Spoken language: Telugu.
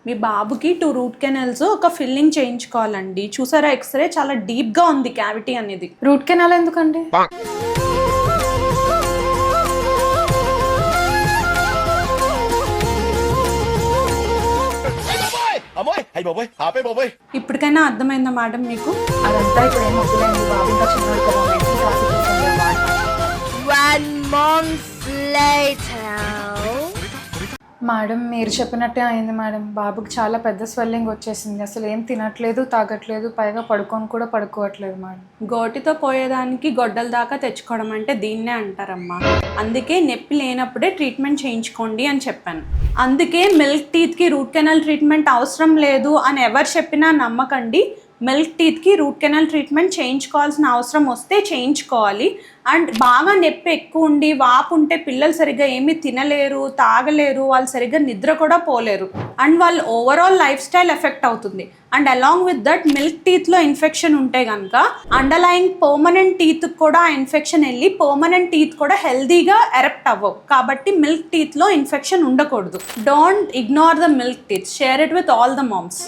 మీ బాబుకి 2 రూట్ కెనాల్స్ ఒక ఫిల్లింగ్ చేయించుకోవాలండి. చూసారా ఎక్స్రే చాలా డీప్ గా ఉంది క్యావిటీ అనేది. రూట్ కెనాల్ ఎందుకండి? ఇప్పటికైనా అర్థమైందా మేడం మీకు? అదంతా ఇప్పుడు ఏం వద్దులేండి, బాబు ఇంకా చిన్నవాడు కదా, మెడిసిన్ రాసిచ్చేసాను. 1 month later. మేడం మీరు చెప్పినట్టే అయింది మేడం. బాబుకి చాలా పెద్ద స్వెల్లింగ్ వచ్చేసింది. అసలు ఏం తినట్లేదు, తాగట్లేదు, పైగా పడుకొని కూడా పడుకోవట్లేదు మేడం. గోటితో పోయేదానికి గొడ్డల దాకా తెచ్చుకోవడం అంటే దీన్నే అంటారమ్మా. అందుకే నొప్పి లేనప్పుడే ట్రీట్మెంట్ చేయించుకోండి అని చెప్పాను. అందుకే మిల్క్ టీత్కి రూట్ కెనాల్ ట్రీట్మెంట్ అవసరం లేదు అని ఎవరు చెప్పినా నమ్మకండి. మిల్క్ టీత్కి రూట్ కెనాల్ ట్రీట్మెంట్ చేయించుకోవాల్సిన అవసరం వస్తే చేయించుకోవాలి. అండ్ బాగా నొప్పి ఎక్కువ ఉండి వాపు ఉంటే పిల్లలు సరిగ్గా ఏమీ తినలేరు, తాగలేరు, వాళ్ళు సరిగ్గా నిద్ర కూడా పోలేరు. అండ్ వాళ్ళు ఓవరాల్ లైఫ్ స్టైల్ ఎఫెక్ట్ అవుతుంది. And along with that milk టీత్లో ఇన్ఫెక్షన్ ఉంటే కనుక అండర్లైయింగ్ పర్మనెంట్ టీత్ కూడా ఆ ఇన్ఫెక్షన్ వెళ్ళి పర్మనెంట్ టీత్ కూడా హెల్దీగా ఎరప్ట్ అవ్వవు. కాబట్టి మిల్క్ టీత్లో ఇన్ఫెక్షన్ ఉండకూడదు. Don't ignore the milk teeth, share it with all the moms.